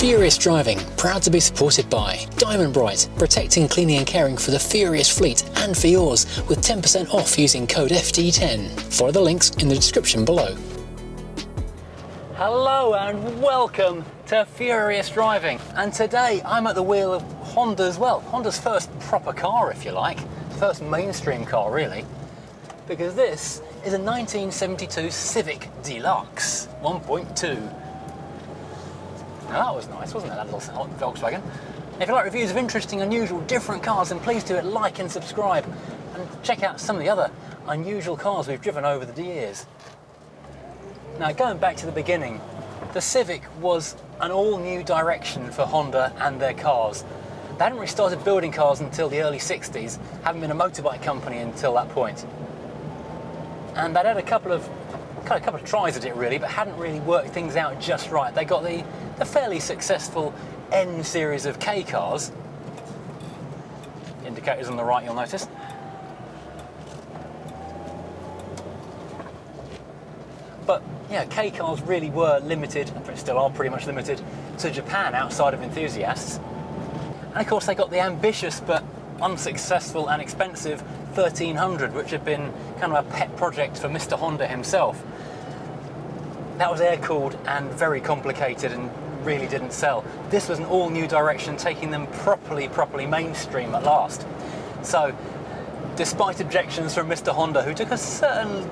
Furious Driving, proud to be supported by Diamond Bright, protecting, cleaning and caring for the Furious fleet and for yours, with 10% off using code FD10. Follow the links in the description below. Hello and welcome to Furious Driving, and today I'm at the wheel of Honda's first proper car, if you like, first mainstream car really, because this is a 1972 Civic Deluxe 1.2. Now that was nice, wasn't it, that little Volkswagen? If you like reviews of interesting, unusual, different cars, then please do like and subscribe, and check out some of the other unusual cars we've driven over the years. Now, going back to the beginning, the Civic was an all-new direction for Honda and their cars. They hadn't really started building cars until the early 60s, haven't been a motorbike company until that point. And they'd had a couple of tries at it really, but hadn't really worked things out just right. They got the fairly successful N series of K cars. Indicators on the right, you'll notice. But yeah, K cars really were limited, and still are pretty much limited, to Japan outside of enthusiasts. And of course they got the ambitious but unsuccessful and expensive 1300, which had been kind of a pet project for Mr. Honda himself. That was air-cooled and very complicated and really didn't sell. This was an all-new direction, taking them properly mainstream at last. So, despite objections from Mr. Honda, who took a certain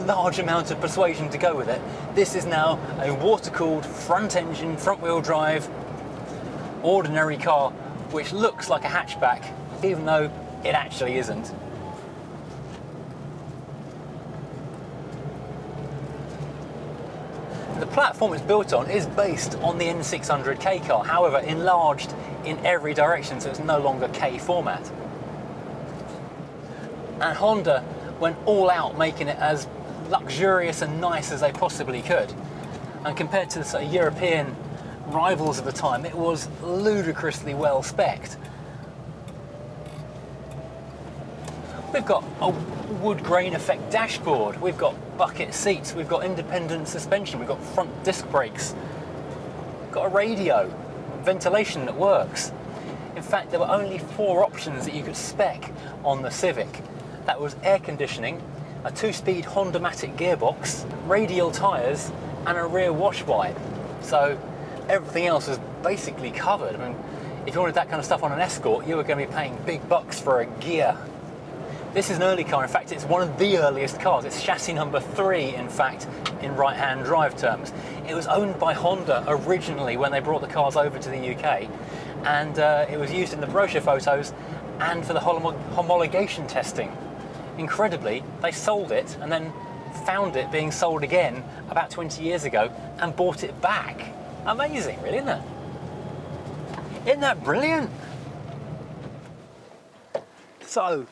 large amount of persuasion to go with it, this is now a water-cooled, front-engine, front-wheel drive, ordinary car, which looks like a hatchback, even though it actually isn't. The platform it's built on is based on the N600K car, however enlarged in every direction, so it's no longer K format. And Honda went all out making it as luxurious and nice as they possibly could. And compared to the sort of European rivals of the time, it was ludicrously well spec'd. We've got a wood grain effect dashboard, we've got bucket seats, we've got independent suspension, we've got front disc brakes, we've got a radio, ventilation that works. In fact, there were only 4 options that you could spec on the Civic. That was air conditioning, a 2-speed Honda-matic gearbox, radial tyres and a rear wash wipe. So everything else was basically covered. I mean, if you wanted that kind of stuff on an Escort, you were going to be paying big bucks for a gear. This is an early car. In fact, it's one of the earliest cars. It's chassis number 3, in fact, in right-hand drive terms. It was owned by Honda originally when they brought the cars over to the UK, and it was used in the brochure photos and for the homologation testing. Incredibly, they sold it and then found it being sold again about 20 years ago and bought it back. Amazing, really, isn't it? Isn't that brilliant? So,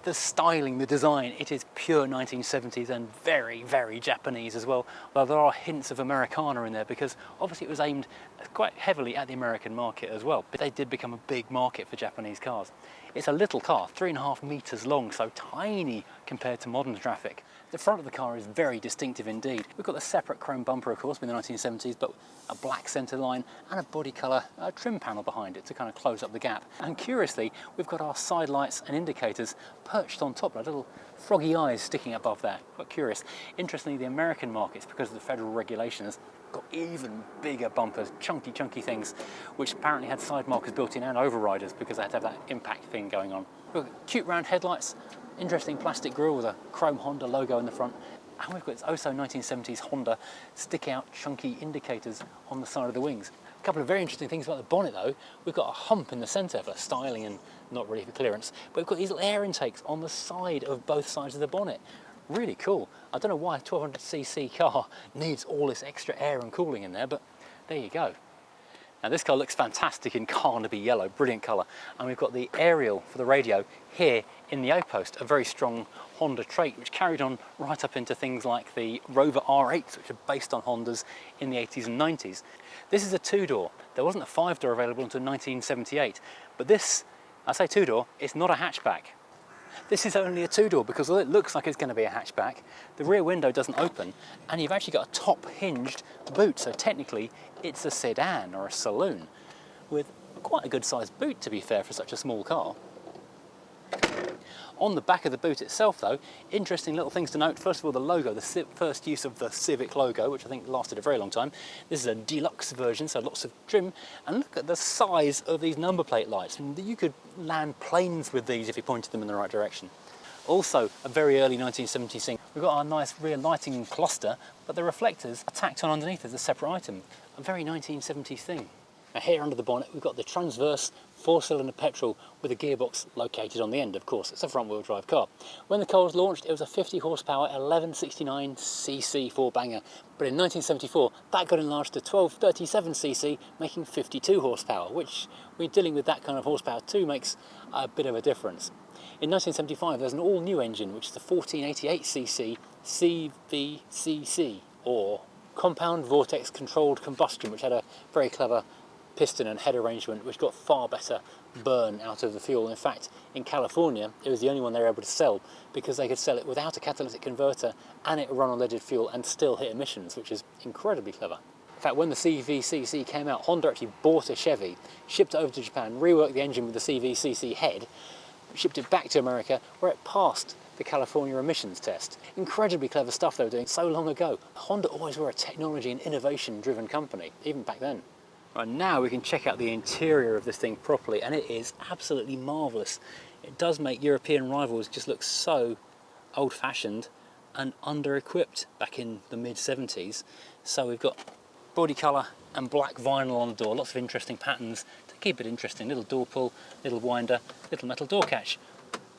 the styling, the design, it is pure 1970s and very Japanese as well, although there are hints of Americana in there because obviously it was aimed quite heavily at the American market as well, but they did become a big market for Japanese cars. It's a little car, 3.5 meters long, so tiny compared to modern traffic. The front of the car is very distinctive indeed. We've got the separate chrome bumper, of course, in the 1970s, but a black centre line and a body colour trim panel behind it to kind of close up the gap. And curiously, we've got our side lights and indicators perched on top, like little froggy eyes sticking above there. Quite curious. Interestingly, the American markets, because of the federal regulations, got even bigger bumpers, chunky things, which apparently had side markers built in and overriders because they had to have that impact thing going on. We've got cute round headlights, interesting plastic grille with a chrome Honda logo in the front, and we've got this also 1970s Honda stick out chunky indicators on the side of the wings. A couple of very interesting things about the bonnet though. We've got a hump in the centre for styling and not really for clearance, but we've got these little air intakes on the side of both sides of the bonnet. Really cool. I don't know why a 1200cc car needs all this extra air and cooling in there, but there you go. Now this car looks fantastic in Carnaby yellow, brilliant colour. And we've got the aerial for the radio here in the O-post, a very strong Honda trait, which carried on right up into things like the Rover R8s, which are based on Hondas in the 80s and 90s. This is a 2-door. There wasn't a 5-door available until 1978, but this, I say 2-door, it's not a hatchback. This is only a two-door because although it looks like it's going to be a hatchback, the rear window doesn't open and you've actually got a top hinged boot, so technically it's a sedan or a saloon with quite a good sized boot, to be fair, for such a small car. On the back of the boot itself though, interesting little things to note. First of all, the logo, the first use of the Civic logo, which I think lasted a very long time. This is a deluxe version, so lots of trim. And look at the size of these number plate lights. And you could land planes with these if you pointed them in the right direction. Also, a very early 1970s thing. We've got our nice rear lighting cluster, but the reflectors are tacked on underneath as a separate item. A very 1970s thing. Now here under the bonnet, we've got the transverse 4-cylinder petrol with a gearbox located on the end, of course. It's a front-wheel drive car. When the car was launched, it was a 50 horsepower 1169cc four-banger. But in 1974, that got enlarged to 1237cc, making 52 horsepower, which, when you're dealing with that kind of horsepower too, makes a bit of a difference. In 1975, there's an all-new engine, which is the 1488cc CVCC, or compound vortex controlled combustion, which had a very clever piston and head arrangement which got far better burn out of the fuel. In fact, in California, it was the only one they were able to sell because they could sell it without a catalytic converter and it run on leaded fuel and still hit emissions, which is incredibly clever. In fact, when the CVCC came out, Honda actually bought a Chevy, shipped it over to Japan, reworked the engine with the CVCC head, shipped it back to America where it passed the California emissions test. Incredibly clever stuff they were doing so long ago. Honda always were a technology and innovation driven company, even back then. Right, now we can check out the interior of this thing properly, and it is absolutely marvellous. It does make European rivals just look so old-fashioned and under-equipped back in the mid-70s. So we've got body colour and black vinyl on the door, lots of interesting patterns to keep it interesting. Little door pull, little winder, little metal door catch.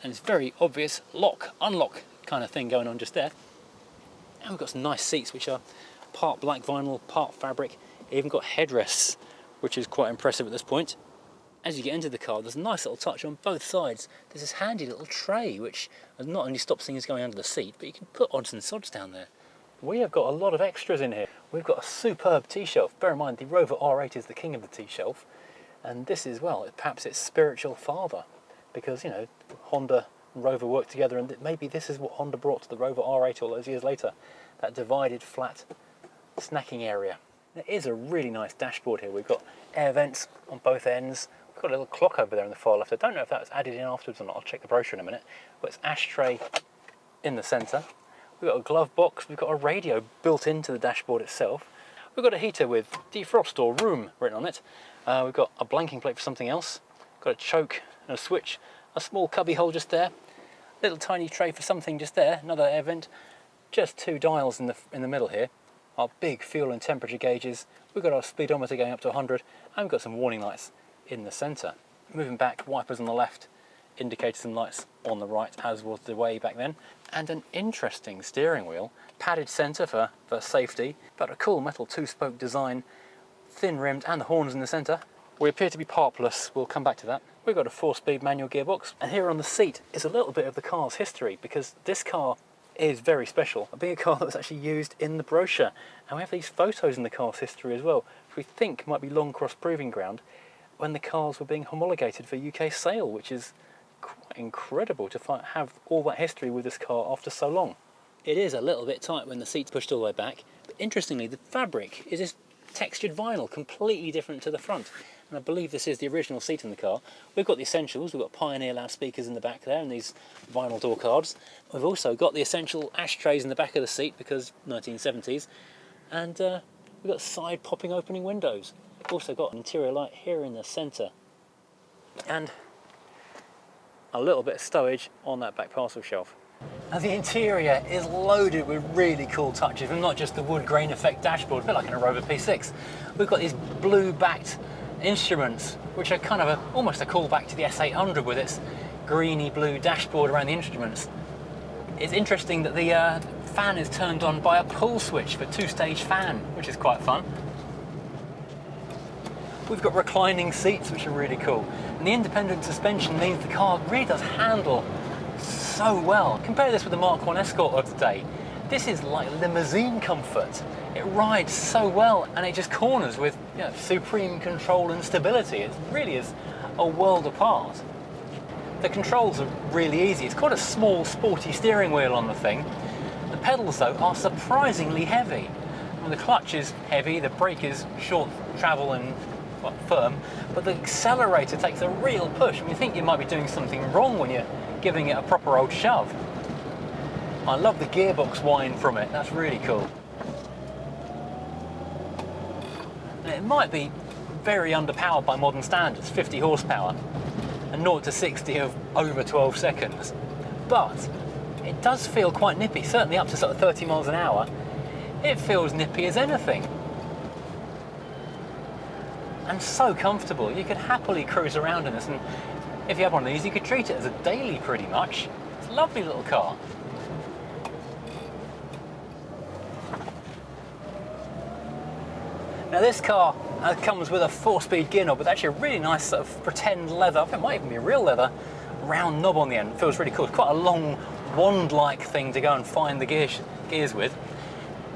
And it's very obvious lock, unlock kind of thing going on just there. And we've got some nice seats which are part black vinyl, part fabric. Even got headrests, which is quite impressive at this point. As you get into the car, there's a nice little touch on both sides. There's this handy little tray, which not only stops things going under the seat, but you can put odds and sods down there. We have got a lot of extras in here. We've got a superb T-shelf. Bear in mind, the Rover R8 is the king of the T-shelf. And this is, well, perhaps its spiritual father. Because, you know, Honda and Rover worked together, and maybe this is what Honda brought to the Rover R8 all those years later. That divided, flat snacking area. There is a really nice dashboard here. We've got air vents on both ends. We've got a little clock over there in the far left. I don't know if that was added in afterwards or not. I'll check the brochure in a minute. But it's ashtray in the centre. We've got a glove box. We've got a radio built into the dashboard itself. We've got a heater with defrost or room written on it. We've got a blanking plate for something else. Got a choke and a switch. A small cubby hole just there. Little tiny tray for something just there. Another air vent. Just two dials in the middle here. Our big fuel and temperature gauges, we've got our speedometer going up to 100, and we've got some warning lights in the centre. Moving back, wipers on the left, indicators and lights on the right, as was the way back then. And an interesting steering wheel, padded centre for safety, but a cool metal two-spoke design, thin rimmed, and the horns in the centre. We appear to be parkless, we'll come back to that. We've got a 4-speed manual gearbox, and here on the seat is a little bit of the car's history, because this car is very special. Being a car that was actually used in the brochure. And we have these photos in the car's history as well, which we think might be Long Cross Proving Ground, when the cars were being homologated for UK sale, which is quite incredible to have all that history with this car after so long. It is a little bit tight when the seat's pushed all the way back, but interestingly the fabric is this textured vinyl, completely different to the front. And I believe this is the original seat in the car. We've got the essentials, we've got Pioneer loudspeakers in the back there and these vinyl door cards. We've also got the essential ashtrays in the back of the seat because 1970s. And we've got side popping opening windows. We've also got an interior light here in the centre. And a little bit of stowage on that back parcel shelf. Now the interior is loaded with really cool touches, and not just the wood grain effect dashboard, a bit like in a Rover P6. We've got these blue-backed instruments, which are kind of almost a callback to the S800 with its greeny blue dashboard around the instruments. It's interesting that the fan is turned on by a pull switch for two-stage fan, which is quite fun. We've got reclining seats, which are really cool. And the independent suspension means the car really does handle so well. Compare this with the Mk1 Escort of today. This is like limousine comfort. It rides so well, and it just corners with, you know, supreme control and stability. It really is a world apart. The controls are really easy. It's got a small, sporty steering wheel on the thing. The pedals, though, are surprisingly heavy. I mean, the clutch is heavy, the brake is short travel and well, firm, but the accelerator takes a real push. I mean, you think you might be doing something wrong when you're giving it a proper old shove. I love the gearbox whine from it. That's really cool. And it might be very underpowered by modern standards, 50 horsepower, and 0 to 60 of over 12 seconds. But it does feel quite nippy, certainly up to sort of 30 miles an hour. It feels nippy as anything. And so comfortable. You could happily cruise around in this, and if you have one of these, you could treat it as a daily pretty much. It's a lovely little car. Now this car comes with a 4-speed gear knob with actually a really nice sort of pretend leather, I think it might even be real leather, round knob on the end. It feels really cool. It's quite a long wand-like thing to go and find the gears with.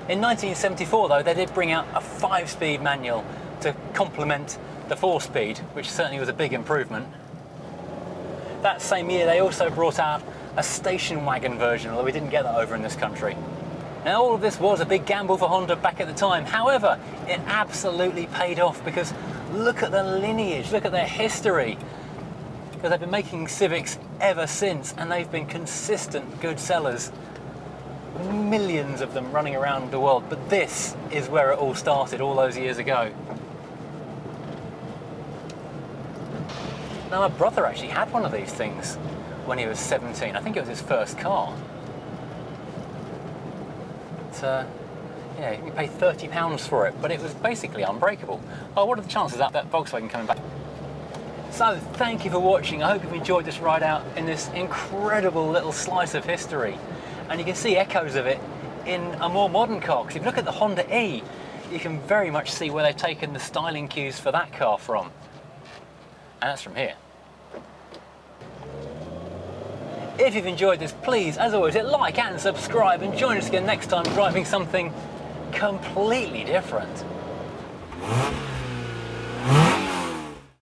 In 1974 though, they did bring out a 5-speed manual to complement the 4-speed, which certainly was a big improvement. That same year they also brought out a station wagon version, although we didn't get that over in this country. Now all of this was a big gamble for Honda back at the time. However, it absolutely paid off because look at the lineage, look at their history. Because they've been making Civics ever since, and they've been consistent good sellers. Millions of them running around the world, but this is where it all started all those years ago. Now my brother actually had one of these things when he was 17. I think it was his first car. Yeah, you pay £30 for it, but it was basically unbreakable. Oh, what are the chances of that Volkswagen coming back? So, thank you for watching. I hope you've enjoyed this ride out in this incredible little slice of history. And you can see echoes of it in a more modern car, because if you look at the Honda E, you can very much see where they've taken the styling cues for that car from. And that's from here. If you've enjoyed this, please, as always, hit like and subscribe, and join us again next time driving something completely different.